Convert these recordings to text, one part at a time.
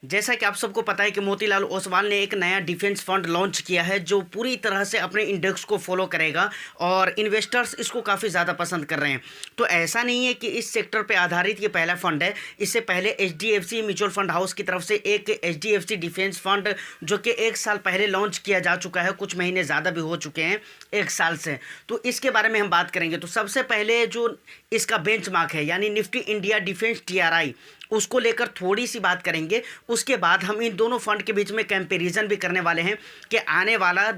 जैसा कि आप सबको पता है कि मोतीलाल ओसवाल ने एक नया डिफेंस फंड लॉन्च किया है जो पूरी तरह से अपने इंडेक्स को फॉलो करेगा और इन्वेस्टर्स इसको काफ़ी ज़्यादा पसंद कर रहे हैं। तो ऐसा नहीं है कि इस सेक्टर पे आधारित ये पहला फंड है। इससे पहले एचडीएफसी म्यूचुअल फंड हाउस की तरफ से एक एचडीएफसी डिफेंस फंड जो कि 1 साल पहले लॉन्च किया जा चुका है, कुछ महीने ज़्यादा भी हो चुके हैं 1 साल से। तो इसके बारे में हम बात करेंगे। तो सबसे पहले जो इसका बेंचमार्क है यानी निफ्टी इंडिया डिफेंस टीआरआई, उसको लेकर थोड़ी सी बात करेंगे। उसके बाद हम इन दोनों फंड के बीच में कंपैरिजन भी करने वाले हैं कि आने वाला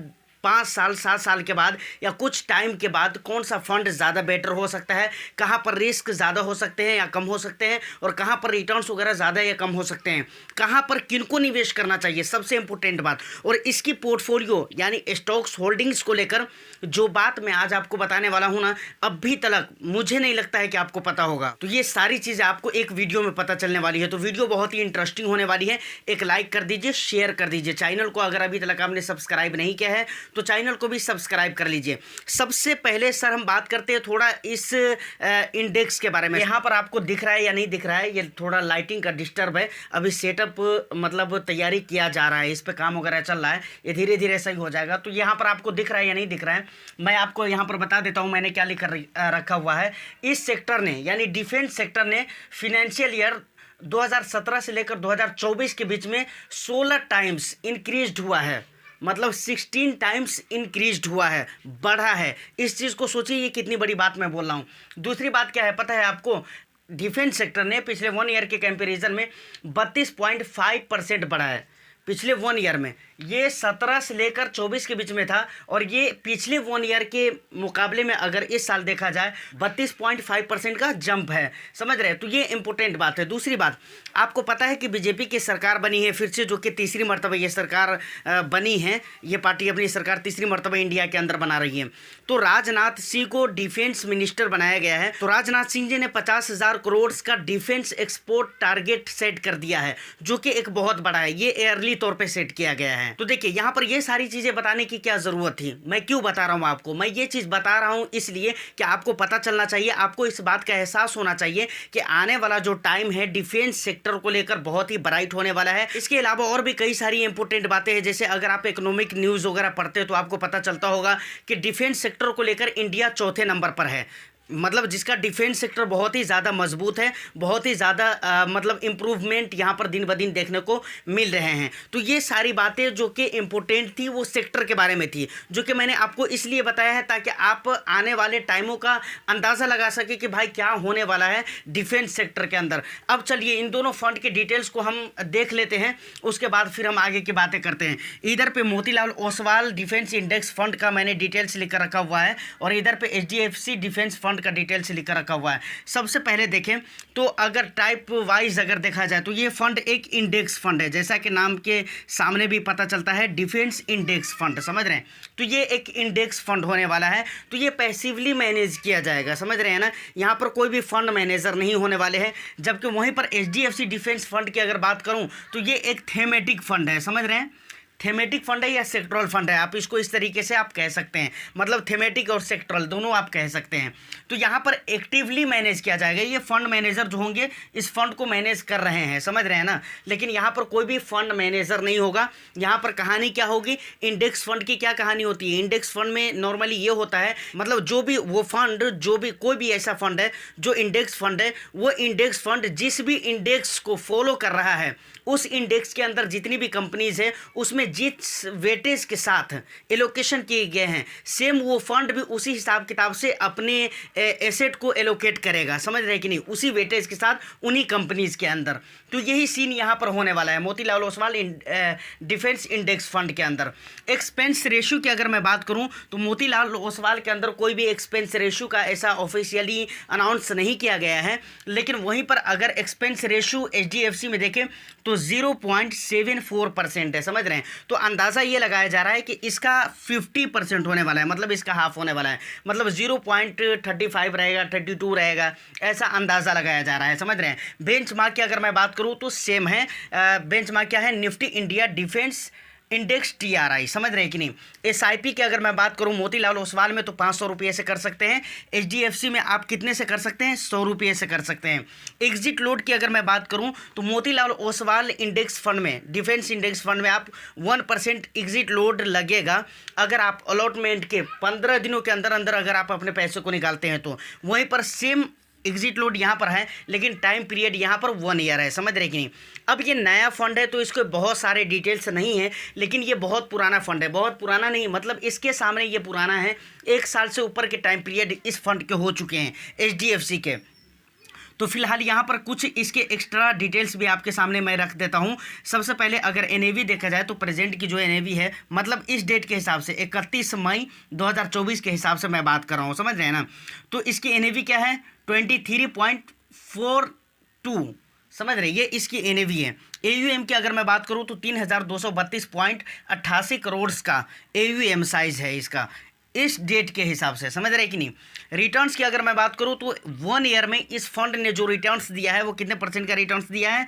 5 साल 7 साल के बाद या कुछ टाइम के बाद कौन सा फंड ज़्यादा बेटर हो सकता है, कहाँ पर रिस्क ज़्यादा हो सकते हैं या कम हो सकते हैं, और कहाँ पर रिटर्न्स वगैरह ज़्यादा या कम हो सकते हैं, कहाँ पर किनको निवेश करना चाहिए, सबसे इंपॉर्टेंट बात। और इसकी पोर्टफोलियो यानी स्टॉक्स होल्डिंग्स को लेकर जो बात मैं आज आपको बताने वाला हूँ ना, अभी तक मुझे नहीं लगता है कि आपको पता होगा। तो ये सारी चीज़ें आपको एक वीडियो में पता चलने वाली है। तो वीडियो बहुत ही इंटरेस्टिंग होने वाली है। एक लाइक कर दीजिए, शेयर कर दीजिए। चैनल को अगर अभी तक आपने सब्सक्राइब नहीं किया है तो चैनल को भी सब्सक्राइब कर लीजिए। सबसे पहले सर हम बात करते हैं थोड़ा इस इंडेक्स के बारे में। यहाँ पर आपको दिख रहा है या नहीं दिख रहा है, ये थोड़ा लाइटिंग का डिस्टर्ब है। अभी सेटअप मतलब तैयारी किया जा रहा है, इस पर काम वगैरह चल रहा है, ये धीरे धीरे सही हो जाएगा। तो यहाँ पर आपको दिख रहा है या नहीं दिख रहा है, मैं आपको यहाँ पर बता देता हूँ मैंने क्या लिख कर रखा हुआ है। इस सेक्टर ने यानी डिफेंस सेक्टर ने फिनेंशियल ईयर 2017 से लेकर 2024 के बीच में 16 टाइम्स इंक्रीज्ड हुआ है, मतलब 16 टाइम्स इंक्रीज्ड हुआ है, बढ़ा है। इस चीज़ को सोचिए, ये कितनी बड़ी बात मैं बोल रहा हूँ। दूसरी बात क्या है पता है आपको, डिफेंस सेक्टर ने पिछले 1 ईयर के कंपैरिजन में 32.5% बढ़ा है पिछले 1 ईयर में। ये 17 से लेकर 24 के बीच में था, और ये पिछले 1 ईयर के मुकाबले में अगर इस साल देखा जाए 32.5% का जंप है, समझ रहे हैं। तो ये इंपॉर्टेंट बात है। दूसरी बात, आपको पता है कि बीजेपी की सरकार बनी है फिर से, जो कि तीसरी मरतबा ये सरकार बनी है। ये पार्टी अपनी सरकार तीसरी मरतबा इंडिया के अंदर बना रही है। तो राजनाथ सिंह को डिफेंस मिनिस्टर बनाया गया है। तो राजनाथ सिंह जी ने 50,000 करोड़ का डिफेंस एक्सपोर्ट टारगेट सेट कर दिया है, जो कि एक बहुत बड़ा है। ये एयरली तौर पे सेट किया गया है। तो देखिए यहाँ पर ये सारी चीजें बताने की क्या जरूरत थी, मैं क्यों बता रहा हूँ आपको। मैं ये चीज बता रहा हूँ इसलिए कि आपको पता चलना चाहिए, आपको इस बात का एहसास होना चाहिए कि आने वाला जो टाइम है डिफेंस सेक्टर को लेकर बहुत ही ब्राइट होने वाला है। इसके अलावा और भी कई सारी इंपॉर्टेंट बातें हैं, जैसे अगर आप इकोनॉमिक न्यूज वगैरह पढ़ते हैं तो आपको पता चलता होगा कि डिफेंस सेक्टर को लेकर इंडिया चौथे नंबर पर है। मतलब जिसका डिफेंस सेक्टर बहुत ही ज़्यादा मजबूत है, बहुत ही ज़्यादा मतलब इम्प्रूवमेंट यहाँ पर दिन ब दिन देखने को मिल रहे हैं। तो ये सारी बातें जो कि इम्पोर्टेंट थी वो सेक्टर के बारे में थी, जो कि मैंने आपको इसलिए बताया है ताकि आप आने वाले टाइमों का अंदाज़ा लगा सके कि भाई क्या होने वाला है डिफेंस सेक्टर के अंदर। अब चलिए इन दोनों फंड के डिटेल्स को हम देख लेते हैं, उसके बाद फिर हम आगे की बातें करते हैं। इधर पे Motilal Oswal defence index fund का मैंने डिटेल्स लिख कर रखा हुआ है, और इधर पे एचडीएफसी डिफेंस फंड का डिटेल्स लिखकर रखा हुआ है। सबसे पहले देखें तो अगर टाइप वाइज अगर देखा जाए तो ये फंड एक इंडेक्स फंड है, जैसा कि नाम के सामने भी पता चलता है, डिफेंस इंडेक्स फंड, समझ रहे हैं। तो ये एक इंडेक्स फंड होने वाला है। तो ये पैसिवली मैनेज किया जाएगा, समझ रहे हैं ना। यहाँ पर कोई भी फंड मैनेजर नहीं होने वाले हैं। जबकि वहीं पर एचडीएफसी डिफेंस फंड की अगर बात करूँ तो ये एक थीमेटिक फंड है, समझ रहे हैं। थीमेटिक फंड है या सेक्टरल फंड है, आप इसको इस तरीके से आप कह सकते हैं, मतलब थीमेटिक और सेक्टरल दोनों आप कह सकते हैं। तो यहाँ पर एक्टिवली मैनेज किया जाएगा। ये फंड मैनेजर जो होंगे इस फंड को मैनेज कर रहे हैं, समझ रहे हैं ना। लेकिन यहाँ पर कोई भी फंड मैनेजर नहीं होगा। यहाँ पर कहानी क्या होगी, इंडेक्स फंड की क्या कहानी होती है। इंडेक्स फंड में नॉर्मली ये होता है, मतलब जो भी वो फंड, जो भी कोई भी ऐसा फंड है जो इंडेक्स फंड है, वो इंडेक्स फंड जिस भी इंडेक्स को फॉलो कर रहा है, उस इंडेक्स के अंदर जितनी भी कंपनीज है उसमें जिस वेटेज के साथ एलोकेशन किए गए हैं, सेम वो फंड भी उसी हिसाब किताब से अपने एसेट को एलोकेट करेगा, समझ रहे हैं कि नहीं, उसी वेटेज के साथ उन्हीं कंपनीज के अंदर। तो यही सीन यहाँ पर होने वाला है Motilal Oswal defence index fund के अंदर। एक्सपेंस रेशियो की अगर मैं बात करूँ तो मोतीलाल ओसवाल के अंदर कोई भी एक्सपेंस रेशियो का ऐसा ऑफिशियली अनाउंस नहीं किया गया है। लेकिन वहीं पर अगर एक्सपेंस रेशियो एचडीएफसी में देखें तो 0.74% है, समझ रहे हैं। तो अंदाज़ा ये लगाया जा रहा है कि इसका 50% होने वाला है, मतलब इसका हाफ होने वाला है, मतलब 0.35 रहेगा, 32 रहेगा, ऐसा अंदाज़ा लगाया जा रहा है, समझ रहे हैं। बेंचमार्क की अगर मैं बात करूँ तो सेम है। बेंचमार्क क्या है, Nifty India defence index TRI, समझ रहे हैं कि नहीं। एसआईपी की अगर मैं बात करूं मोतीलाल ओसवाल में तो 500 रुपये से कर सकते हैं। एचडीएफसी में आप कितने से कर सकते हैं, 100 रुपये से कर सकते हैं। एग्जिट लोड की अगर मैं बात करूं तो मोतीलाल ओसवाल इंडेक्स फंड में, डिफेंस इंडेक्स फंड में आप 1% एग्जिट लोड लगेगा अगर आप अलॉटमेंट के 15 दिनों के अंदर अंदर अगर आप अपने पैसे को निकालते हैं तो। वहीं पर सेम एग्जिट लोड यहाँ पर है, लेकिन टाइम पीरियड यहाँ पर 1 ईयर है, समझ रहे कि नहीं। अब ये नया फंड है तो इसके बहुत सारे डिटेल्स नहीं है, लेकिन ये बहुत पुराना फंड है। बहुत पुराना नहीं मतलब इसके सामने ये पुराना है, 1 साल से ऊपर के टाइम पीरियड इस फंड के हो चुके हैं एचडीएफसी के। तो फिलहाल यहाँ पर कुछ इसके एक्स्ट्रा डिटेल्स भी आपके सामने मैं रख देता हूँ। सबसे पहले अगर एनएवी देखा जाए तो प्रेजेंट की जो एनएवी है, मतलब इस डेट के हिसाब से 31 मई 2024 के हिसाब से मैं बात कर रहा हूँ, समझ रहे हैं ना। तो इसकी एनएवी क्या है, 23.42, समझ रहे, ये इसकी एनएवी है। एयूएम की अगर मैं बात करूँ तो 3232.88 करोड़ का एयूएम साइज है इसका इस डेट के हिसाब से, समझ रहे कि नहीं। रिटर्न्स की अगर मैं बात करूं तो 1 ईयर में इस फंड ने जो रिटर्न्स दिया है वो कितने परसेंट का रिटर्न्स दिया है,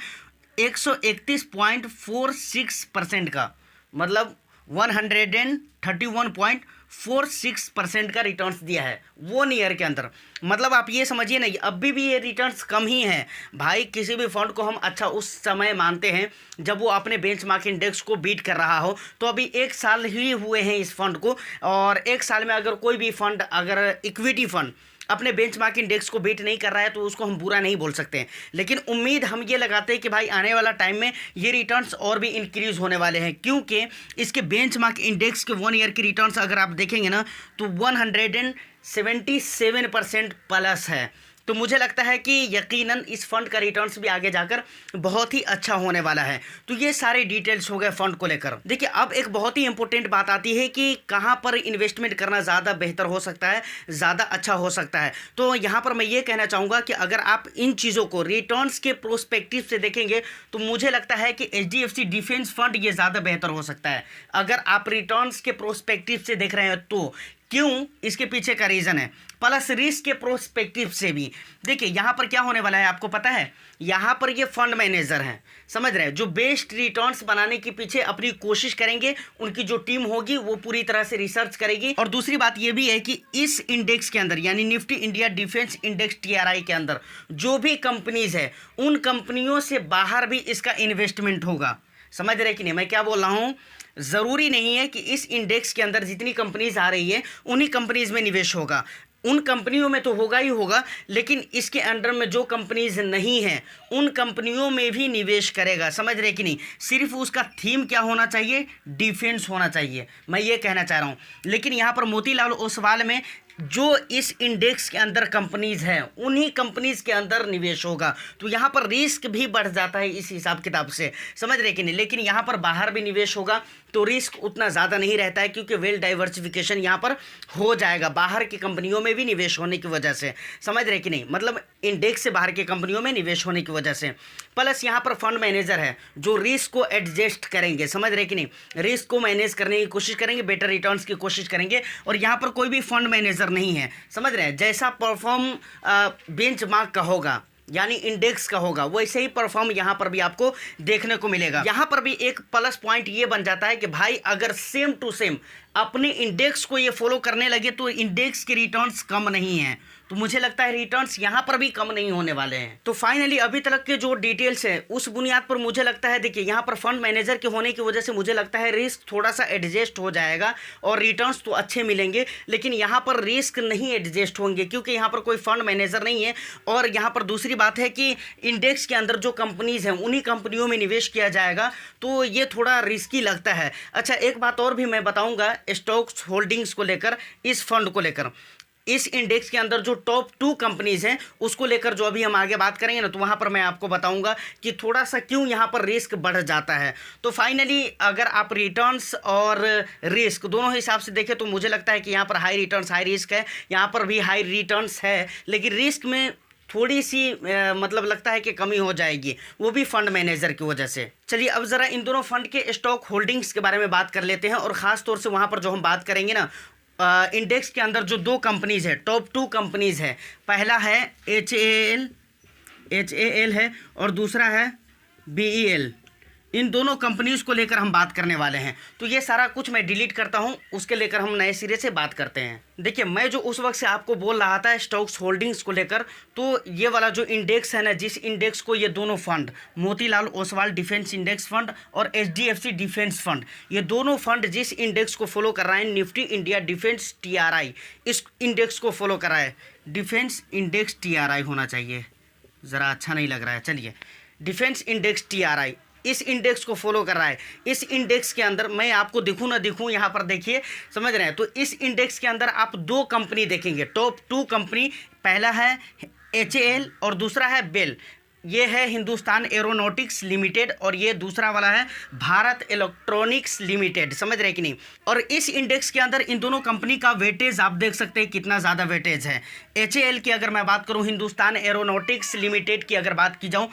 131.46% का, मतलब 131.46% का रिटर्न्स दिया है 1 ईयर के अंदर। मतलब आप ये समझिए ना, अभी भी ये रिटर्न्स कम ही है भाई। किसी भी फंड को हम अच्छा उस समय मानते हैं जब वो अपने बेंचमार्क इंडेक्स को बीट कर रहा हो। तो अभी 1 साल ही हुए हैं इस फंड को, और 1 साल में अगर कोई भी फंड, अगर इक्विटी फंड अपने बेंचमार्क इंडेक्स को बीट नहीं कर रहा है तो उसको हम बुरा नहीं बोल सकते हैं। लेकिन उम्मीद हम ये लगाते हैं कि भाई आने वाला टाइम में ये रिटर्न्स और भी इंक्रीज़ होने वाले हैं, क्योंकि इसके बेंचमार्क इंडेक्स के 1 ईयर की रिटर्न्स अगर आप देखेंगे ना तो 177% प्लस है। तो मुझे लगता है कि यकीनन इस फंड का रिटर्न्स भी आगे जाकर बहुत ही अच्छा होने वाला है। तो ये सारे डिटेल्स हो गए फंड को लेकर। देखिए अब एक बहुत ही इंपॉर्टेंट बात आती है कि कहाँ पर इन्वेस्टमेंट करना ज़्यादा बेहतर हो सकता है, ज़्यादा अच्छा हो सकता है। तो यहाँ पर मैं ये कहना चाहूँगा कि अगर आप इन चीज़ों को रिटर्न्स के प्रोस्पेक्टिव से देखेंगे तो मुझे लगता है कि एचडीएफसी डिफेंस फंड ये ज़्यादा बेहतर हो सकता है। अगर आप रिटर्न्स के प्रोस्पेक्टिव से देख रहे हैं तो क्यों, इसके पीछे का रीज़न है, प्लस रिस्क के प्रोस्पेक्टिव से भी। देखिए यहाँ पर क्या होने वाला है आपको पता है, यहाँ पर ये फंड मैनेजर हैं, समझ रहे हैं, जो बेस्ट रिटर्न्स बनाने के पीछे अपनी कोशिश करेंगे। उनकी जो टीम होगी वो पूरी तरह से रिसर्च करेगी। और दूसरी बात ये भी है कि इस इंडेक्स के अंदर यानी Nifty India defence index TRI के अंदर जो भी कंपनीज है उन कंपनियों से बाहर भी इसका इन्वेस्टमेंट होगा, समझ रहे कि नहीं मैं क्या बोल रहा हूँ। ज़रूरी नहीं है कि इस इंडेक्स के अंदर जितनी कंपनीज आ रही है उन्हीं कंपनीज में निवेश होगा, उन कंपनियों में तो होगा ही होगा, लेकिन इसके अंडर में जो कंपनीज नहीं हैं उन कंपनियों में भी निवेश करेगा, समझ रहे कि नहीं। सिर्फ उसका थीम क्या होना चाहिए, डिफेंस होना चाहिए, मैं ये कहना चाह रहा हूँ। लेकिन यहाँ पर मोतीलाल ओसवाल में जो इस इंडेक्स के अंदर कंपनीज हैं उन्हीं कंपनीज के अंदर निवेश होगा। तो यहाँ पर रिस्क भी बढ़ जाता है इस हिसाब किताब से, समझ रहे कि नहीं। लेकिन यहाँ पर बाहर भी निवेश होगा तो रिस्क उतना ज़्यादा नहीं रहता है, क्योंकि वेल डाइवर्सिफिकेशन यहाँ पर हो जाएगा बाहर की कंपनियों में भी निवेश होने की वजह से, समझ रहे कि नहीं, मतलब इंडेक्स से बाहर की कंपनियों में निवेश होने की वजह से। प्लस यहाँ पर फंड मैनेजर है जो रिस्क को एडजस्ट करेंगे, समझ रहे कि नहीं, रिस्क को मैनेज करने की कोशिश करेंगे, बेटर रिटर्न्स की कोशिश करेंगे। और यहाँ पर कोई भी फंड मैनेजर नहीं है, समझ रहे हैं, जैसा परफॉर्म बेंचमार्क का होगा यानी इंडेक्स का होगा वैसे ही परफॉर्म यहाँ पर भी आपको देखने को मिलेगा। यहाँ पर भी एक प्लस पॉइंट ये बन जाता है कि भाई अगर सेम टू सेम अपने इंडेक्स को ये फॉलो करने लगे तो इंडेक्स के रिटर्न्स कम नहीं हैं, तो मुझे लगता है रिटर्न्स यहाँ पर भी कम नहीं होने वाले हैं। तो फाइनली अभी तक के जो डिटेल्स हैं उस बुनियाद पर मुझे लगता है, देखिए यहाँ पर फंड मैनेजर के होने की वजह से मुझे लगता है रिस्क थोड़ा सा एडजस्ट हो जाएगा और रिटर्न्स तो अच्छे मिलेंगे, लेकिन यहाँ पर रिस्क नहीं एडजस्ट होंगे क्योंकि यहाँ पर कोई फंड मैनेजर नहीं है। और यहाँ पर दूसरी बात है कि इंडेक्स के अंदर जो कंपनीज हैं उन्हीं कंपनियों में निवेश किया जाएगा, तो ये थोड़ा रिस्की लगता है। अच्छा एक बात और भी मैं बताऊँगा स्टॉक्स होल्डिंग्स को लेकर, इस फंड को लेकर, इस इंडेक्स के अंदर जो टॉप 2 कंपनीज हैं उसको लेकर जो अभी हम आगे बात करेंगे ना, तो वहाँ पर मैं आपको बताऊंगा कि थोड़ा सा क्यों यहाँ पर रिस्क बढ़ जाता है। तो फाइनली अगर आप रिटर्न्स और रिस्क दोनों हिसाब से देखें तो मुझे लगता है कि यहाँ पर हाई रिटर्न्स हाई रिस्क है, यहाँ पर भी हाई रिटर्न्स है, लेकिन रिस्क में थोड़ी सी मतलब लगता है कि कमी हो जाएगी, वो भी फंड मैनेजर की वजह से। चलिए अब ज़रा इन दोनों फंड के स्टॉक होल्डिंग्स के बारे में बात कर लेते हैं, और ख़ास तौर से वहाँ पर जो हम बात करेंगे ना इंडेक्स के अंदर जो 2 कंपनीज है, टॉप 2 कंपनीज है, पहला है HAL है और दूसरा है BEL, इन दोनों कंपनीज को लेकर हम बात करने वाले हैं। तो ये सारा कुछ मैं डिलीट करता हूं, उसके लेकर हम नए सिरे से बात करते हैं। देखिए, मैं जो उस वक्त से आपको बोल रहा था स्टॉक्स होल्डिंग्स को लेकर, तो ये वाला जो इंडेक्स है ना, जिस इंडेक्स को ये दोनों fund, Motilal Oswal defence index fund और HDFC डिफेंस फंड, ये दोनों फंड जिस इंडेक्स को फॉलो कर रहे हैं, निफ्टी इंडिया डिफेंस TRI, इस इंडेक्स को फॉलो कर रहा है। डिफेंस इंडेक्स TRI होना चाहिए, ज़रा अच्छा नहीं लग रहा है। चलिए, डिफेंस इंडेक्स TRI, इस इंडेक्स को फॉलो कर रहा है। इस इंडेक्स के अंदर मैं आपको दिखूं ना दिखूं, यहाँ पर देखिए, समझ रहे हैं। तो इस इंडेक्स के अंदर आप दो कंपनी देखेंगे, टॉप 2 कंपनी। पहला है HAL और दूसरा है बेल। ये है हिंदुस्तान एरोनॉटिक्स लिमिटेड और ये दूसरा वाला है भारत इलेक्ट्रॉनिक्स लिमिटेड। समझ रहे कि नहीं। और इस इंडेक्स के अंदर इन दोनों कंपनी का वेटेज आप देख सकते हैं कितना ज़्यादा वेटेज है। HAL की अगर मैं बात करूं, हिंदुस्तान एरोनॉटिक्स लिमिटेड की अगर बात की जाऊं,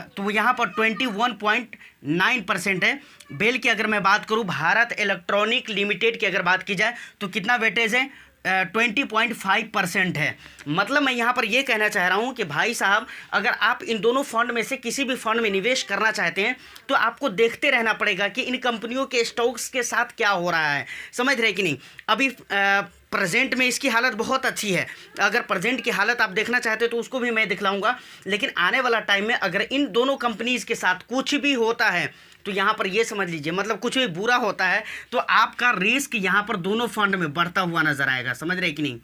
तो यहाँ पर 21.9% है। बेल की अगर मैं बात करूं, भारत इलेक्ट्रॉनिक लिमिटेड की अगर बात की जाए तो कितना वेटेज है, 20.5% है। मतलब मैं यहाँ पर ये कहना चाह रहा हूँ कि भाई साहब, अगर आप इन दोनों फंड में से किसी भी फंड में निवेश करना चाहते हैं तो आपको देखते रहना पड़ेगा कि इन कंपनियों के स्टॉक्स के साथ क्या हो रहा है। समझ रहे कि नहीं। अभी प्रेजेंट में इसकी हालत बहुत अच्छी है। अगर प्रेजेंट की हालत आप देखना चाहते हो तो उसको भी मैं दिखलाऊंगा, लेकिन आने वाला टाइम में अगर इन दोनों कंपनीज़ के साथ कुछ भी होता है तो यहाँ पर ये समझ लीजिए, मतलब कुछ भी बुरा होता है तो आपका रिस्क यहाँ पर दोनों फंड में बढ़ता हुआ नजर आएगा। समझ रहे कि नहीं।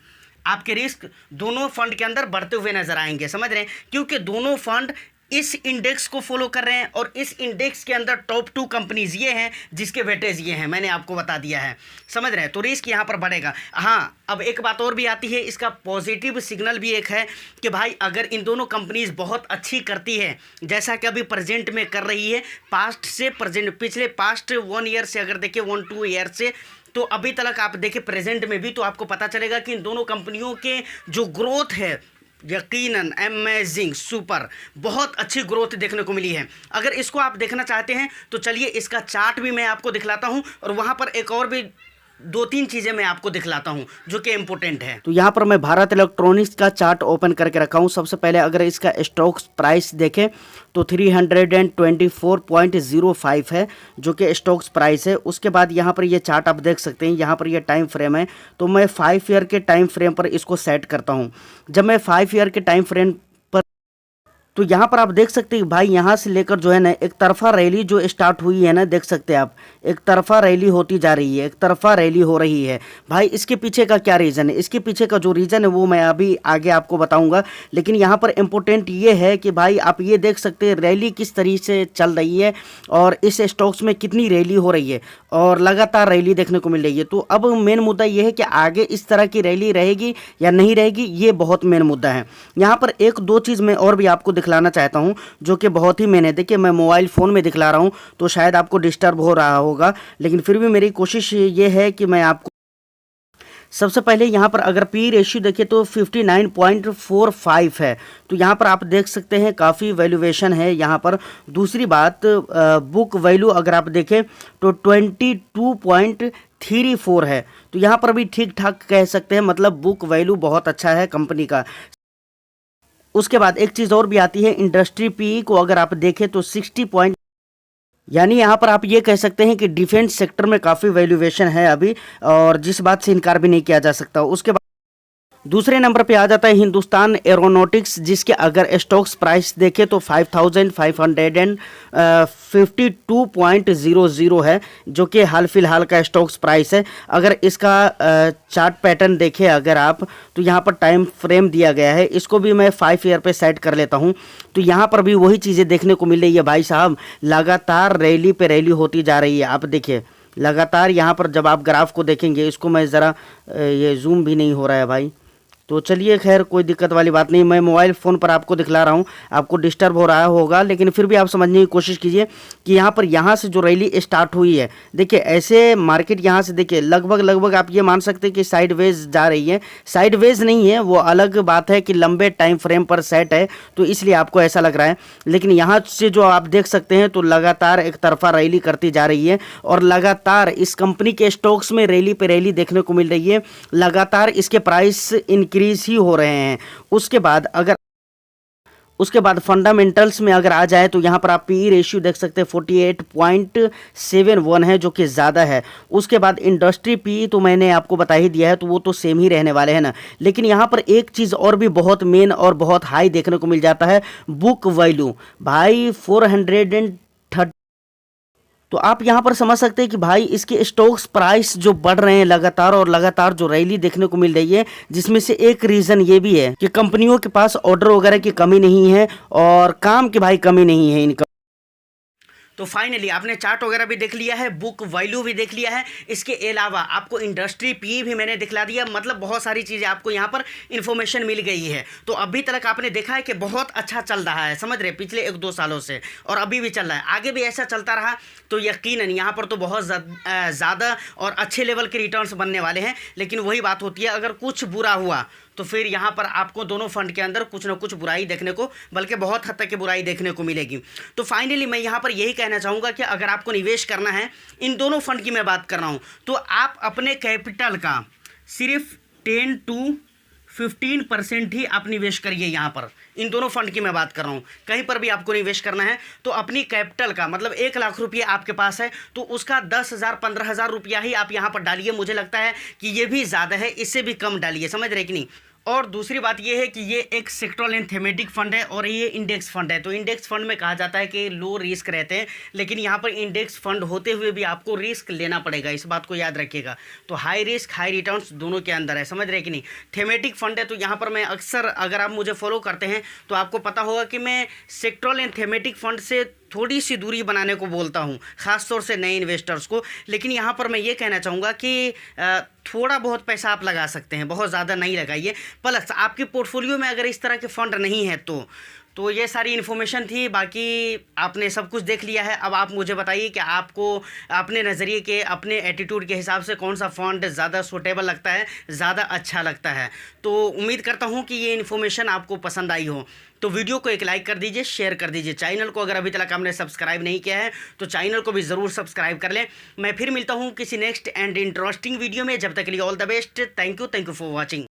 आपके रिस्क दोनों फंड के अंदर बढ़ते हुए नजर आएंगे। समझ रहे हैं, क्योंकि दोनों फंड इस इंडेक्स को फॉलो कर रहे हैं और इस इंडेक्स के अंदर टॉप 2 कंपनीज ये हैं जिसके वेटेज ये हैं, मैंने आपको बता दिया है। समझ रहे हैं, तो रिस्क यहाँ पर बढ़ेगा। हाँ, अब एक बात और भी आती है, इसका पॉजिटिव सिग्नल भी एक है कि भाई अगर इन दोनों कंपनीज बहुत अच्छी करती है, जैसा कि अभी प्रेजेंट में कर रही है, पास्ट से प्रेजेंट, पिछले पास्ट 1 ईयर से अगर देखें, 1-2 ईयर से, तो अभी तक आप देखें प्रेजेंट में भी, तो आपको पता चलेगा कि इन दोनों कंपनियों के जो ग्रोथ है, यकीनन अमेजिंग, सुपर, बहुत अच्छी ग्रोथ देखने को मिली है। अगर इसको आप देखना चाहते हैं तो चलिए इसका चार्ट भी मैं आपको दिखलाता हूं और वहां पर एक और भी 2-3 चीज़ें मैं आपको दिखलाता हूं जो कि इम्पोर्टेंट है। तो यहाँ पर मैं भारत इलेक्ट्रॉनिक्स का चार्ट ओपन करके रखा हूं। सबसे पहले अगर इसका स्टॉक प्राइस देखें तो 324.05 है जो कि स्टॉक्स प्राइस है। उसके बाद यहाँ पर ये चार्ट आप देख सकते हैं, यहाँ पर ये टाइम फ्रेम है, तो मैं 5 ईयर के टाइम फ्रेम पर इसको सेट करता हूँ। जब मैं 5 ईयर के टाइम फ्रेम, तो यहाँ पर आप देख सकते हैं भाई, यहाँ से लेकर जो है ना एक तरफा रैली जो स्टार्ट हुई है ना, देख सकते हैं आप, एक तरफा रैली होती जा रही है, एक तरफा रैली हो रही है। भाई इसके पीछे का क्या रीज़न है, इसके पीछे का जो रीज़न है वो मैं अभी आगे आपको बताऊंगा। लेकिन यहाँ पर इम्पोर्टेंट ये है कि भाई आप ये देख सकते हैं रैली किस तरीके से चल रही है और इस स्टॉक्स में कितनी रैली हो रही है और लगातार रैली देखने को मिल रही है। तो अब मेन मुद्दा ये है कि आगे इस तरह की रैली रहेगी या नहीं रहेगी, ये बहुत मेन मुद्दा है। यहाँ पर 1-2 चीज़ मैं और भी आपको दिखलाना चाहता हूं जो कि बहुत ही मैंने, देखिए मैं मोबाइल फ़ोन में दिखला रहा हूं तो शायद आपको डिस्टर्ब हो रहा होगा, लेकिन फिर भी मेरी कोशिश ये है कि मैं आपको, सबसे पहले यहाँ पर अगर पी रेशियो देखें तो 59.45 है, तो यहाँ पर आप देख सकते हैं काफ़ी वैल्यूएशन है यहाँ पर। दूसरी बात, बुक वैल्यू अगर आप देखें तो 22.34 है, तो यहाँ पर भी ठीक ठाक कह सकते हैं, मतलब बुक वैल्यू बहुत अच्छा है कंपनी का। उसके बाद एक चीज़ और भी आती है, इंडस्ट्री पीई को अगर आप देखें तो 60 पॉइंट, यानी यहाँ पर आप ये कह सकते हैं कि डिफेंस सेक्टर में काफ़ी वैल्यूएशन है अभी, और जिस बात से इनकार भी नहीं किया जा सकता। उसके बाद दूसरे नंबर पे आ जाता है हिंदुस्तान एरोनॉटिक्स, जिसके अगर स्टॉक्स प्राइस देखें तो 5552.00 है जो कि हाल फिलहाल का स्टॉक्स प्राइस है। अगर इसका चार्ट पैटर्न देखें अगर आप, तो यहाँ पर टाइम फ्रेम दिया गया है, इसको भी मैं 5 ईयर पे सेट कर लेता हूँ, तो यहाँ पर भी वही चीज़ें देखने को मिल रही है भाई साहब, लगातार रैली पे रैली होती जा रही है। आप देखिए लगातार यहाँ पर जब आप ग्राफ को देखेंगे, इसको मैं ज़रा, ये जूम भी नहीं हो रहा है भाई, तो चलिए खैर कोई दिक्कत वाली बात नहीं, मैं मोबाइल फ़ोन पर आपको दिखला रहा हूँ, आपको डिस्टर्ब हो रहा होगा, लेकिन फिर भी आप समझने की कोशिश कीजिए कि यहाँ पर यहाँ से जो रैली स्टार्ट हुई है, देखिए ऐसे मार्केट यहाँ से देखिए लगभग आप ये मान सकते हैं कि साइडवेज जा रही है। साइडवेज नहीं है, वो अलग बात है कि लंबे टाइम फ्रेम पर सेट है तो इसलिए आपको ऐसा लग रहा है, लेकिन यहाँ से जो आप देख सकते हैं तो लगातार एक तरफा रैली करती जा रही है और लगातार इस कंपनी के स्टॉक्स में रैली पे रैली देखने को मिल रही है, लगातार इसके प्राइस इंक्रीज ही हो रहे हैं। उसके बाद फंडामेंटल्स में अगर आ जाए तो यहाँ पर आप पी रेशियो देख सकते हैं 48.71 है, जो कि ज़्यादा है। उसके बाद इंडस्ट्री पी तो मैंने आपको बता ही दिया है, तो वो तो सेम ही रहने वाले हैं ना। लेकिन यहाँ पर एक चीज़ और भी बहुत मेन और बहुत हाई देखने को मिल जाता है, बुक वैल्यू भाई 430। तो आप यहाँ पर समझ सकते हैं कि भाई इसके स्टॉक्स प्राइस जो बढ़ रहे हैं लगातार और लगातार जो रैली देखने को मिल रही है, जिसमें से एक रीज़न ये भी है कि कंपनियों के पास ऑर्डर वगैरह की कमी नहीं है और काम की भाई कमी नहीं है इनका। तो फाइनली आपने चार्ट वगैरह भी देख लिया है, बुक वैल्यू भी देख लिया है, इसके अलावा आपको इंडस्ट्री पी भी मैंने दिखला दिया। मतलब बहुत सारी चीज़ें आपको यहाँ पर इन्फॉर्मेशन मिल गई है। तो अभी तक आपने देखा है कि बहुत अच्छा चल रहा है, समझ रहे, पिछले 1-2 सालों से, और अभी भी चल रहा है, आगे भी ऐसा चलता रहा तो यकीनन यहाँ पर तो बहुत ज़्यादा और अच्छे लेवल के रिटर्न्स बनने वाले हैं। लेकिन वही बात होती है, अगर कुछ बुरा हुआ तो फिर यहाँ पर आपको दोनों फंड के अंदर कुछ ना कुछ बुराई देखने को, बल्कि बहुत हद तक की बुराई देखने को मिलेगी। तो फाइनली मैं यहाँ पर यही कहना चाहूँगा कि अगर आपको निवेश करना है, इन दोनों फंड की मैं बात कर रहा हूँ, तो आप अपने कैपिटल का सिर्फ 10 to 15% ही आप निवेश करिए। यहाँ पर इन दोनों फंड की मैं बात कर रहा हूँ। कहीं पर भी आपको निवेश करना है तो अपनी कैपिटल का, मतलब 1 लाख रुपये आपके पास है तो उसका 10,000 15,000 रुपया ही आप यहाँ पर डालिए। मुझे लगता है कि ये भी ज़्यादा है, इससे भी कम डालिए, समझ रहे कि नहीं। और दूसरी बात ये है कि ये एक सेक्टरल एंड थीमेटिक फंड है और ये इंडेक्स फंड है। तो इंडेक्स फंड में कहा जाता है कि लो रिस्क रहते हैं, लेकिन यहाँ पर इंडेक्स फंड होते हुए भी आपको रिस्क लेना पड़ेगा, इस बात को याद रखिएगा। तो हाई रिस्क हाई रिटर्न्स दोनों के अंदर है, समझ रहे कि नहीं। थीमेटिक फंड है तो यहाँ पर मैं अक्सर, अगर आप मुझे फॉलो करते हैं तो आपको पता होगा कि मैं सेक्टरल एंड थीमेटिक फंड से थोड़ी सी दूरी बनाने को बोलता हूँ, ख़ास तौर से नए इन्वेस्टर्स को। लेकिन यहाँ पर मैं ये कहना चाहूँगा कि थोड़ा बहुत पैसा आप लगा सकते हैं, बहुत ज़्यादा नहीं लगाइए। प्लस आपके पोर्टफोलियो में अगर इस तरह के फ़ंड नहीं है तो ये सारी इन्फॉर्मेशन थी। बाकी आपने सब कुछ देख लिया है। अब आप मुझे बताइए कि आपको अपने नज़रिए के, अपने एटीट्यूड के हिसाब से कौन सा फ़ंड ज़्यादा सूटेबल लगता है, ज़्यादा अच्छा लगता है। तो उम्मीद करता हूँ कि ये इन्फॉर्मेशन आपको पसंद आई हो। तो वीडियो को एक लाइक कर दीजिए, शेयर कर दीजिए। चैनल को अगर अभी तक आपने सब्सक्राइब नहीं किया है तो चैनल को भी ज़रूर सब्सक्राइब कर लें। मैं फिर मिलता हूँ किसी नेक्स्ट एंड इंटरेस्टिंग वीडियो में। जब तक के लिए all the best. Thank you for watching.